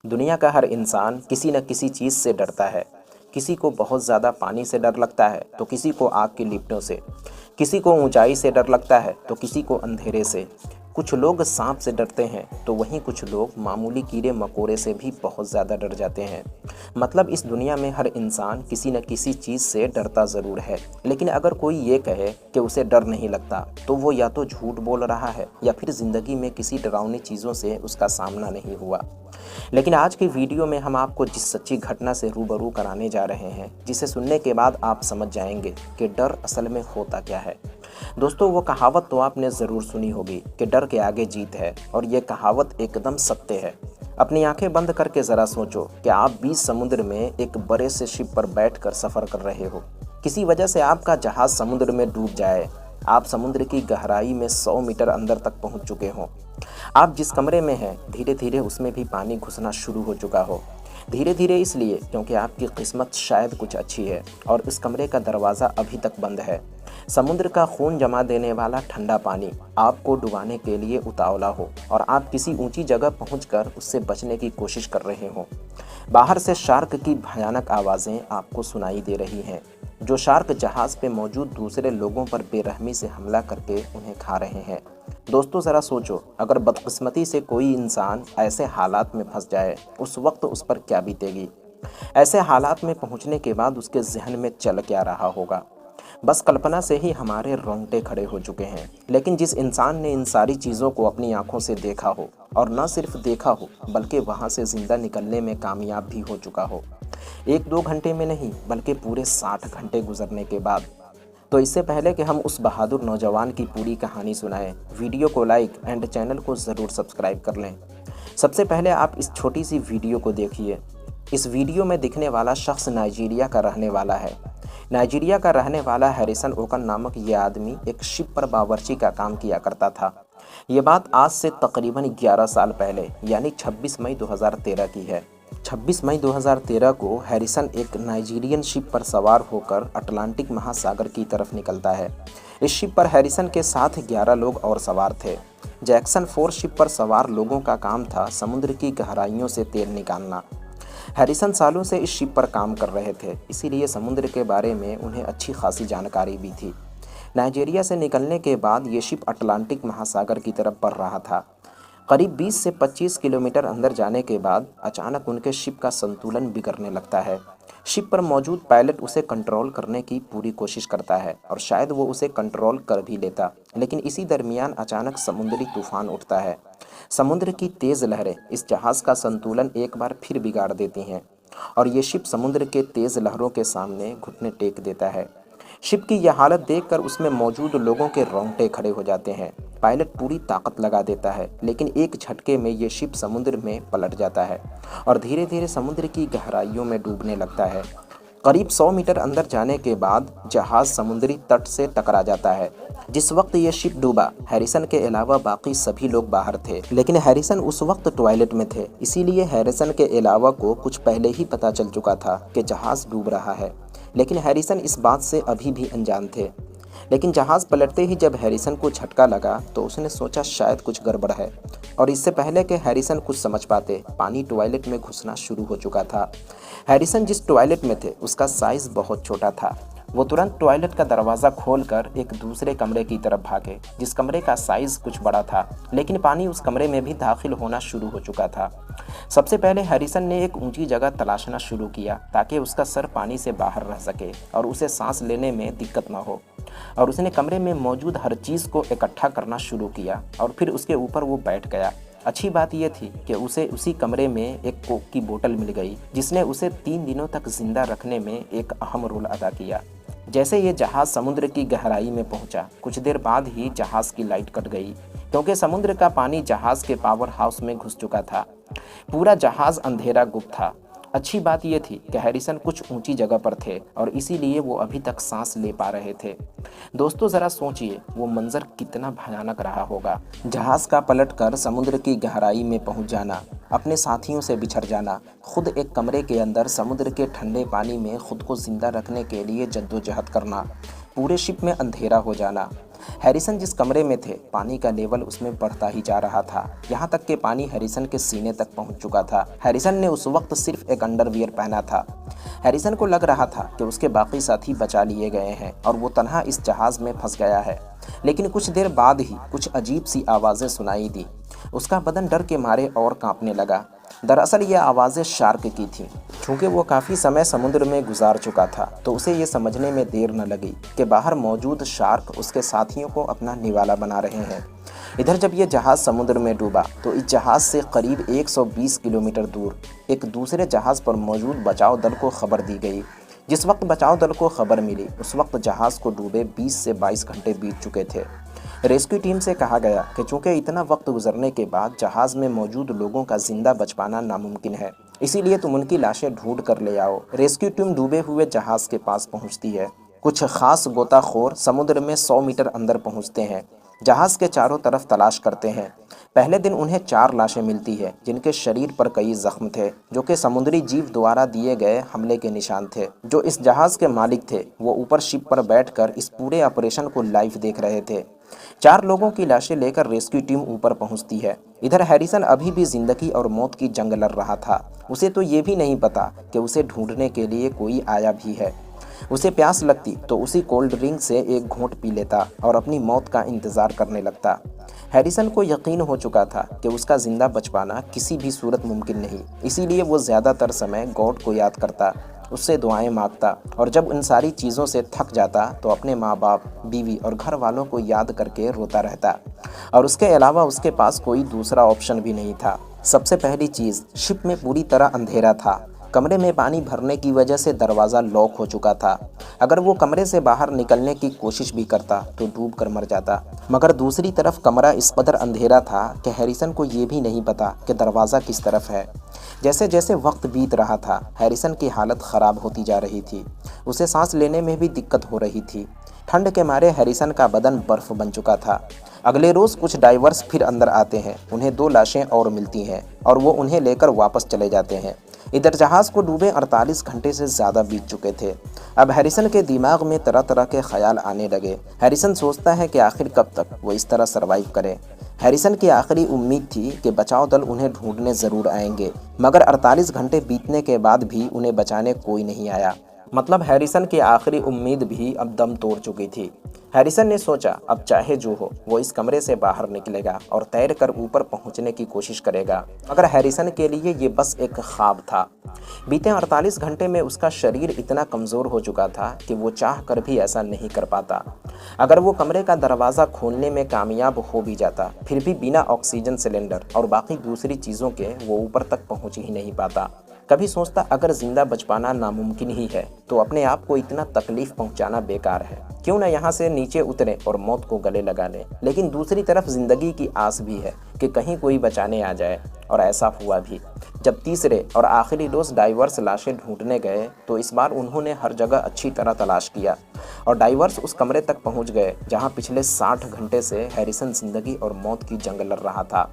दुनिया का हर इंसान किसी न किसी चीज़ से डरता है। किसी को बहुत ज़्यादा पानी से डर लगता है तो किसी को आग की लिपटों से, किसी को ऊंचाई से डर लगता है तो किसी को अंधेरे से। कुछ लोग सांप से डरते हैं तो वहीं कुछ लोग मामूली कीड़े मकोड़े से भी बहुत ज़्यादा डर जाते हैं। मतलब इस दुनिया में हर इंसान किसी न किसी चीज़ से डरता ज़रूर है, लेकिन अगर कोई ये कहे कि उसे डर नहीं लगता तो वो या तो झूठ बोल रहा है या फिर ज़िंदगी में किसी डरावनी चीज़ों से उसका सामना नहीं हुआ। लेकिन आज की वीडियो में हम आपको जिस सच्ची घटना से रूबरू कराने जा रहे हैं, जिसे सुनने के बाद आप समझ जाएंगे कि डर असल में होता क्या है। दोस्तों, वो कहावत तो आपने ज़रूर सुनी होगी कि डर के आगे जीत है, और ये कहावत एकदम सत्य है। अपनी आंखें बंद करके ज़रा सोचो कि आप बीच समुद्र में एक बड़े से शिप पर बैठकर सफ़र कर रहे हो। किसी वजह से आपका जहाज़ समुद्र में डूब जाए। आप समुद्र की गहराई में 100 मीटर अंदर तक पहुंच चुके हो। आप जिस कमरे में हैं धीरे धीरे उसमें भी पानी घुसना शुरू हो चुका हो। धीरे धीरे इसलिए क्योंकि आपकी किस्मत शायद कुछ अच्छी है और इस कमरे का दरवाज़ा अभी तक बंद है। समुद्र का खून जमा देने वाला ठंडा पानी आपको डुबाने के लिए उतावला हो और आप किसी ऊंची जगह पहुंचकर उससे बचने की कोशिश कर रहे हो। बाहर से शार्क की भयानक आवाज़ें आपको सुनाई दे रही हैं, जो शार्क जहाज़ पे मौजूद दूसरे लोगों पर बेरहमी से हमला करके उन्हें खा रहे हैं। दोस्तों, ज़रा सोचो, अगर बदकिस्मती से कोई इंसान ऐसे हालात में फंस जाए, उस वक्त उस पर क्या बीतेगी। ऐसे हालात में पहुंचने के बाद उसके जहन में चल क्या रहा होगा। बस कल्पना से ही हमारे रोंगटे खड़े हो चुके हैं। लेकिन जिस इंसान ने इन सारी चीज़ों को अपनी आंखों से देखा हो, और न सिर्फ देखा हो बल्कि वहाँ से ज़िंदा निकलने में कामयाब भी हो चुका हो, 1-2 घंटे में नहीं बल्कि पूरे 60 घंटे गुजरने के बाद। तो इससे पहले कि हम उस बहादुर नौजवान की पूरी कहानी सुनाएं, वीडियो को लाइक एंड चैनल को ज़रूर सब्सक्राइब कर लें। सबसे पहले आप इस छोटी सी वीडियो को देखिए। इस वीडियो में दिखने वाला शख्स नाइजीरिया का रहने वाला है। नाइजीरिया का रहने वाला हैरिसन ओकन नामक ये आदमी एक शिप पर बावर्ची का काम किया करता था। ये बात आज से तकरीबन 11 साल पहले यानी 26 मई 2013 की है। 26 मई 2013 को हैरिसन एक नाइजीरियन शिप पर सवार होकर अटलांटिक महासागर की तरफ निकलता है। इस शिप पर हैरिसन के साथ 11 लोग और सवार थे। जैक्सन 4 शिप पर सवार लोगों का काम था समुद्र की गहराइयों से तेल निकालना। हैरिसन सालों से इस शिप पर काम कर रहे थे, इसीलिए समुद्र के बारे में उन्हें अच्छी खासी जानकारी भी थी। नाइजीरिया से निकलने के बाद ये शिप अटलांटिक महासागर की तरफ बढ़ रहा था। करीब 20 से 25 किलोमीटर अंदर जाने के बाद अचानक उनके शिप का संतुलन बिगड़ने लगता है। शिप पर मौजूद पायलट उसे कंट्रोल करने की पूरी कोशिश करता है और शायद वो उसे कंट्रोल कर भी लेता, लेकिन इसी दरमियान अचानक समुद्री तूफान उठता है। समुद्र की तेज़ लहरें इस जहाज़ का संतुलन एक बार फिर बिगाड़ देती हैं और ये शिप समुद्र के तेज़ लहरों के सामने घुटने टेक देता है। शिप की यह हालत देखकर उसमें मौजूद लोगों के रोंगटे खड़े हो जाते हैं। पायलट पूरी ताकत लगा देता है, लेकिन एक झटके में ये शिप समुद्र में पलट जाता है और धीरे धीरे समुद्र की गहराइयों में डूबने लगता है। करीब 100 मीटर अंदर जाने के बाद जहाज़ समुद्री तट से टकरा जाता है। जिस वक्त ये शिप डूबा, हैरिसन के अलावा बाकी सभी लोग बाहर थे, लेकिन हैरिसन उस वक्त टॉयलेट में थे। इसीलिए हैरिसन के अलावा को कुछ पहले ही पता चल चुका था कि जहाज़ डूब रहा है, लेकिन हैरिसन इस बात से अभी भी अनजान थे। लेकिन जहाज़ पलटते ही जब हैरिसन को झटका लगा तो उसने सोचा शायद कुछ गड़बड़ है, और इससे पहले कि हैरिसन कुछ समझ पाते, पानी टॉयलेट में घुसना शुरू हो चुका था। हैरिसन जिस टॉयलेट में थे उसका साइज़ बहुत छोटा था। वो तुरंत टॉयलेट का दरवाज़ा खोलकर एक दूसरे कमरे की तरफ भागे, जिस कमरे का साइज़ कुछ बड़ा था, लेकिन पानी उस कमरे में भी दाखिल होना शुरू हो चुका था। सबसे पहले हैरिसन ने एक ऊंची जगह तलाशना शुरू किया ताकि उसका सर पानी से बाहर रह सके और उसे सांस लेने में दिक्कत ना हो, और उसने कमरे में मौजूद हर चीज़ को इकट्ठा करना शुरू किया और फिर उसके ऊपर वो बैठ गया। अच्छी बात यह थी कि उसे उसी कमरे में एक कोक की बोतल मिल गई, जिसने उसे 3 दिनों तक जिंदा रखने में एक अहम रोल अदा किया। जैसे ये जहाज़ समुद्र की गहराई में पहुंचा, कुछ देर बाद ही जहाज़ की लाइट कट गई, क्योंकि समुद्र का पानी जहाज़ के पावर हाउस में घुस चुका था। पूरा जहाज़ अंधेरा गुप्त था। अच्छी बात यह थी कि हैरिसन कुछ ऊंची जगह पर थे और इसीलिए वो अभी तक सांस ले पा रहे थे। दोस्तों, ज़रा सोचिए वो मंजर कितना भयानक रहा होगा। जहाज़ का पलटकर समुद्र की गहराई में पहुंच जाना, अपने साथियों से बिछड़ जाना, खुद एक कमरे के अंदर समुद्र के ठंडे पानी में खुद को जिंदा रखने के लिए जद्दोजहद करना, पूरे शिप में अंधेरा हो जाना। हैरिसन जिस कमरे में थे, पानी का लेवल उसमें बढ़ता ही जा रहा था, यहाँ तक कि पानी हैरिसन के सीने तक पहुँच चुका था। हैरिसन ने उस वक्त सिर्फ एक अंडरवियर पहना था। हैरिसन को लग रहा था कि उसके बाकी साथी बचा लिए गए हैं और वो तन्हा इस जहाज़ में फंस गया है। लेकिन कुछ देर बाद ही कुछ अजीब सी आवाज़ें सुनाई दी। उसका बदन डर के मारे और कांपने लगा। दरअसल ये आवाज़ें शार्क की थीं। क्योंकि वो काफ़ी समय समुद्र में गुजार चुका था, तो उसे ये समझने में देर न लगी कि बाहर मौजूद शार्क उसके साथियों को अपना निवाला बना रहे हैं। इधर जब ये जहाज़ समुद्र में डूबा तो इस जहाज़ से करीब 120 किलोमीटर दूर एक दूसरे जहाज़ पर मौजूद बचाव दल को खबर दी गई। जिस वक्त बचाव दल को खबर मिली उस वक्त जहाज़ को डूबे 20 से 22 घंटे बीत चुके थे। रेस्क्यू टीम से कहा गया कि चूंकि इतना वक्त गुजरने के बाद जहाज़ में मौजूद लोगों का जिंदा बच पाना नामुमकिन है, इसीलिए तुम उनकी लाशें ढूंढ कर ले आओ। रेस्क्यू टीम डूबे हुए जहाज़ के पास पहुंचती है। कुछ खास गोताखोर समुद्र में 100 मीटर अंदर पहुंचते हैं। जहाज़ के चारों तरफ तलाश करते हैं। पहले दिन उन्हें 4 लाशें मिलती है जिनके शरीर पर कई जख्म थे, जो कि समुद्री जीव द्वारा दिए गए हमले के निशान थे। जो इस जहाज़ के मालिक थे वो ऊपर शिप पर बैठकर इस पूरे ऑपरेशन को लाइव देख रहे थे। 4 लोगों की लाशें लेकर रेस्क्यू टीम ऊपर पहुंचती है। इधर हैरिसन अभी भी जिंदगी और मौत की जंग लड़ रहा था। उसे तो ये भी नहीं पता कि उसे ढूंढने के लिए कोई आया भी है। उसे प्यास लगती तो उसी कोल्ड ड्रिंक से एक घूंट पी लेता और अपनी मौत का इंतज़ार करने लगता। हैरिसन को यकीन हो चुका था कि उसका जिंदा बच पाना किसी भी सूरत मुमकिन नहीं, इसीलिए वो ज़्यादातर समय गॉड को याद करता, उससे दुआएं मांगता और जब उन सारी चीज़ों से थक जाता तो अपने माँ बाप, बीवी और घर वालों को याद करके रोता रहता। और उसके अलावा उसके पास कोई दूसरा ऑप्शन भी नहीं था। सबसे पहली चीज़, शिप में पूरी तरह अंधेरा था। कमरे में पानी भरने की वजह से दरवाज़ा लॉक हो चुका था। अगर वो कमरे से बाहर निकलने की कोशिश भी करता तो डूब कर मर जाता। मगर दूसरी तरफ कमरा इस कदर अंधेरा था कि हैरिसन को ये भी नहीं पता कि दरवाज़ा किस तरफ है। जैसे जैसे वक्त बीत रहा था, हैरिसन की हालत ख़राब होती जा रही थी। उसे सांस लेने में भी दिक्कत हो रही थी। ठंड के मारे हैरिसन का बदन बर्फ़ बन चुका था। अगले रोज़ कुछ डाइवर्स फिर अंदर आते हैं। उन्हें 2 लाशें और मिलती हैं और वो उन्हें लेकर वापस चले जाते हैं। इधर जहाज़ को डूबे 48 घंटे से ज़्यादा बीत चुके थे। अब हैरिसन के दिमाग में तरह तरह के ख्याल आने लगे। हैरिसन सोचता है कि आखिर कब तक वो इस तरह सरवाइव करे। हैरिसन की आखिरी उम्मीद थी कि बचाव दल उन्हें ढूंढने ज़रूर आएंगे, मगर 48 घंटे बीतने के बाद भी उन्हें बचाने कोई नहीं आया। मतलब हैरिसन की आखिरी उम्मीद भी अब दम तोड़ चुकी थी। हैरिसन ने सोचा अब चाहे जो हो वो इस कमरे से बाहर निकलेगा और तैर कर ऊपर पहुंचने की कोशिश करेगा। मगर हैरिसन के लिए ये बस एक ख्वाब था। बीते 48 घंटे में उसका शरीर इतना कमज़ोर हो चुका था कि वो चाह कर भी ऐसा नहीं कर पाता। अगर वो कमरे का दरवाज़ा खोलने में कामयाब हो भी जाता, फिर भी बिना ऑक्सीजन सिलेंडर और बाकी दूसरी चीज़ों के वो ऊपर तक पहुँच ही नहीं पाता। कभी सोचता अगर ज़िंदा बच पाना नामुमकिन ही है तो अपने आप को इतना तकलीफ़ पहुंचाना बेकार है, क्यों ना यहाँ से नीचे उतरे और मौत को गले लगा लें। लेकिन दूसरी तरफ ज़िंदगी की आस भी है कि कहीं कोई बचाने आ जाए, और ऐसा हुआ भी। जब तीसरे और आखिरी रोज़ डाइवर्स लाशें ढूंढने गए तो इस बार उन्होंने हर जगह अच्छी तरह तलाश किया और डाइवर्स उस कमरे तक पहुंच गए जहां पिछले 60 घंटे से हैरिसन ज़िंदगी और मौत की जंग लड़ रहा था।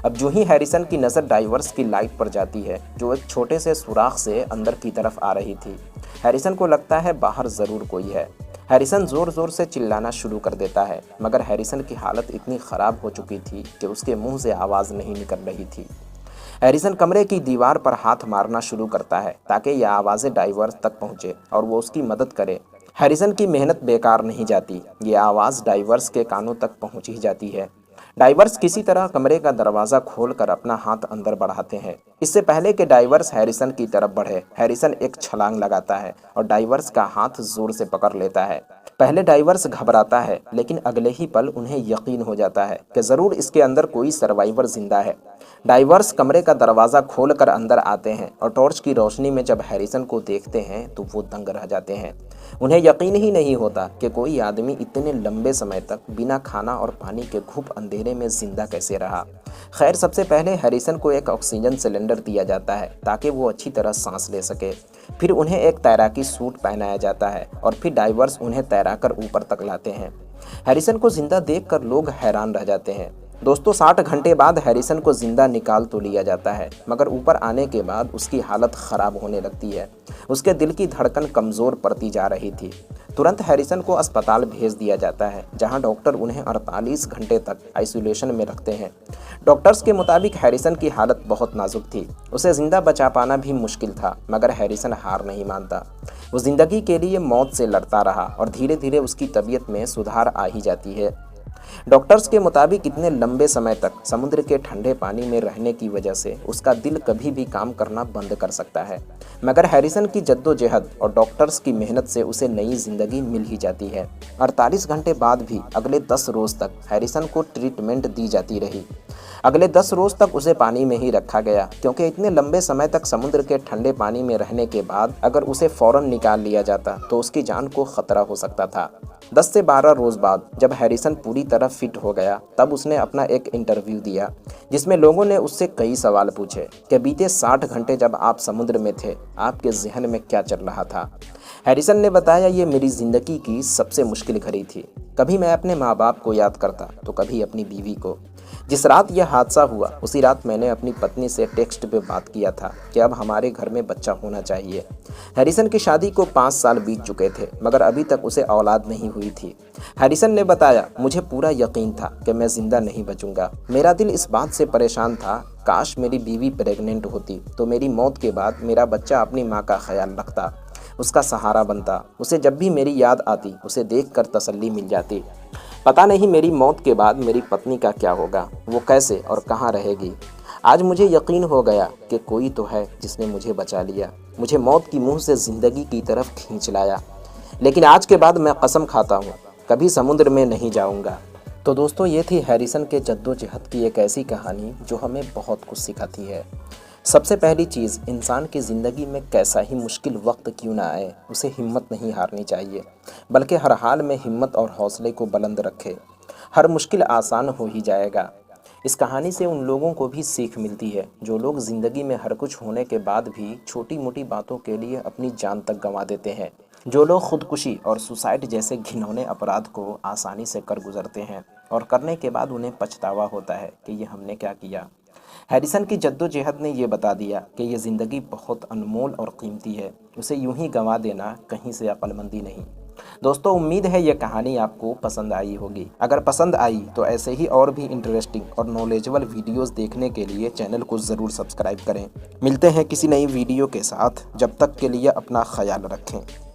अब जो ही हैरिसन की नज़र डाइवर्स की लाइट पर जाती है जो एक छोटे से सुराख से अंदर की तरफ आ रही थी, हैरिसन को लगता है बाहर ज़रूर कोई है। हैरिसन ज़ोर ज़ोर से चिल्लाना शुरू कर देता है, मगर हैरिसन की हालत इतनी ख़राब हो चुकी थी कि उसके मुंह से आवाज़ नहीं निकल रही थी। हैरिसन कमरे की दीवार पर हाथ मारना शुरू करता है ताकि यह आवाज़ें डाइवर्स तक पहुँचे और वो उसकी मदद करे। हैरिसन की मेहनत बेकार नहीं जाती। ये आवाज़ डाइवर्स के कानों तक पहुँच ही जाती है। डाइवर्स किसी तरह कमरे का दरवाज़ा खोलकर अपना हाथ अंदर बढ़ाते हैं। इससे पहले कि डाइवर्स हैरिसन की तरफ बढ़े, हैरिसन एक छलांग लगाता है और डाइवर्स का हाथ जोर से पकड़ लेता है। पहले डाइवर्स घबराता है, लेकिन अगले ही पल उन्हें यकीन हो जाता है कि ज़रूर इसके अंदर कोई सर्वाइवर जिंदा है। डाइवर्स कमरे का दरवाज़ा खोलकर अंदर आते हैं और टॉर्च की रोशनी में जब हैरिसन को देखते हैं तो वो दंग रह जाते हैं। उन्हें यकीन ही नहीं होता कि कोई आदमी इतने लंबे समय तक बिना खाना और पानी के घुप अंधेरे में जिंदा कैसे रहा। खैर, सबसे पहले हैरिसन को एक ऑक्सीजन सिलेंडर दिया जाता है ताकि वो अच्छी तरह सांस ले सके। फिर उन्हें एक तैराकी सूट पहनाया जाता है और फिर डाइवर्स उन्हें तैराकर ऊपर तक लाते हैं। हैरिसन को जिंदा देखकर लोग हैरान रह जाते हैं। दोस्तों 60 घंटे बाद हैरिसन को जिंदा निकाल तो लिया जाता है, मगर ऊपर आने के बाद उसकी हालत ख़राब होने लगती है। उसके दिल की धड़कन कमज़ोर पड़ती जा रही थी। तुरंत हैरिसन को अस्पताल भेज दिया जाता है, जहां डॉक्टर उन्हें 48 घंटे तक आइसोलेशन में रखते हैं। डॉक्टर्स के मुताबिक हैरिसन की हालत बहुत नाजुक थी। उसे ज़िंदा बचा पाना भी मुश्किल था, मगर हैरिसन हार नहीं मानता। वो ज़िंदगी के लिए मौत से लड़ता रहा और धीरे धीरे उसकी तबीयत में सुधार आ ही जाती है। डॉक्टर्स के मुताबिक इतने लंबे समय तक समुद्र के ठंडे पानी में रहने की वजह से उसका दिल कभी भी काम करना बंद कर सकता है, मगर हैरिसन की जद्दोजहद और डॉक्टर्स की मेहनत से उसे नई जिंदगी मिल ही जाती है। 48 घंटे बाद भी अगले 10 रोज तक हैरिसन को ट्रीटमेंट दी जाती रही। अगले 10 रोज तक उसे पानी में ही रखा गया, क्योंकि इतने लंबे समय तक समुद्र के ठंडे पानी में रहने के बाद अगर उसे फौरन निकाल लिया जाता तो उसकी जान को खतरा हो सकता था। 10 से 12 रोज बाद जब हैरिसन पूरी तरह फिट हो गया, तब उसने अपना एक इंटरव्यू दिया, जिसमें लोगों ने उससे कई सवाल पूछे कि बीते 60 घंटे जब आप समुद्र में थे, आपके जहन में क्या चल रहा था। हैरिसन ने बताया, ये मेरी ज़िंदगी की सबसे मुश्किल घड़ी थी। कभी मैं अपने माँ बाप को याद करता तो कभी अपनी बीवी को। जिस रात यह हादसा हुआ, उसी रात मैंने अपनी पत्नी से टेक्स्ट पे बात किया था कि अब हमारे घर में बच्चा होना चाहिए। हैरिसन की शादी को 5 साल बीत चुके थे, मगर अभी तक उसे औलाद नहीं हुई थी। हैरिसन ने बताया, मुझे पूरा यकीन था कि मैं जिंदा नहीं बचूंगा। मेरा दिल इस बात से परेशान था, काश मेरी बीवी प्रेग्नेंट होती तो मेरी मौत के बाद मेरा बच्चा अपनी माँ का ख्याल रखता, उसका सहारा बनता। उसे जब भी मेरी याद आती, उसे देखकर तसल्ली मिल जाती। पता नहीं मेरी मौत के बाद मेरी पत्नी का क्या होगा, वो कैसे और कहाँ रहेगी। आज मुझे यकीन हो गया कि कोई तो है जिसने मुझे बचा लिया, मुझे मौत की मुंह से ज़िंदगी की तरफ खींच लाया। लेकिन आज के बाद मैं कसम खाता हूँ, कभी समुद्र में नहीं जाऊँगा। तो दोस्तों, ये थी हैरिसन के जद्दोजहद की एक ऐसी कहानी जो हमें बहुत कुछ सिखाती है। सबसे पहली चीज़, इंसान की ज़िंदगी में कैसा ही मुश्किल वक्त क्यों ना आए, उसे हिम्मत नहीं हारनी चाहिए, बल्कि हर हाल में हिम्मत और हौसले को बुलंद रखे। हर मुश्किल आसान हो ही जाएगा। इस कहानी से उन लोगों को भी सीख मिलती है जो लोग ज़िंदगी में हर कुछ होने के बाद भी छोटी मोटी बातों के लिए अपनी जान तक गंवा देते हैं। जो लोग खुदकुशी और सुसाइड जैसे घिनौने अपराध को आसानी से कर गुजरते हैं और करने के बाद उन्हें पछतावा होता है कि ये हमने क्या किया। हैरिसन की जद्दोजहद ने ये बता दिया कि ये ज़िंदगी बहुत अनमोल और कीमती है, उसे यूं ही गंवा देना कहीं से अक्लमंदी नहीं। दोस्तों, उम्मीद है ये कहानी आपको पसंद आई होगी। अगर पसंद आई तो ऐसे ही और भी इंटरेस्टिंग और नॉलेजेबल वीडियोस देखने के लिए चैनल को ज़रूर सब्सक्राइब करें। मिलते हैं किसी नई वीडियो के साथ, जब तक के लिए अपना ख्याल रखें।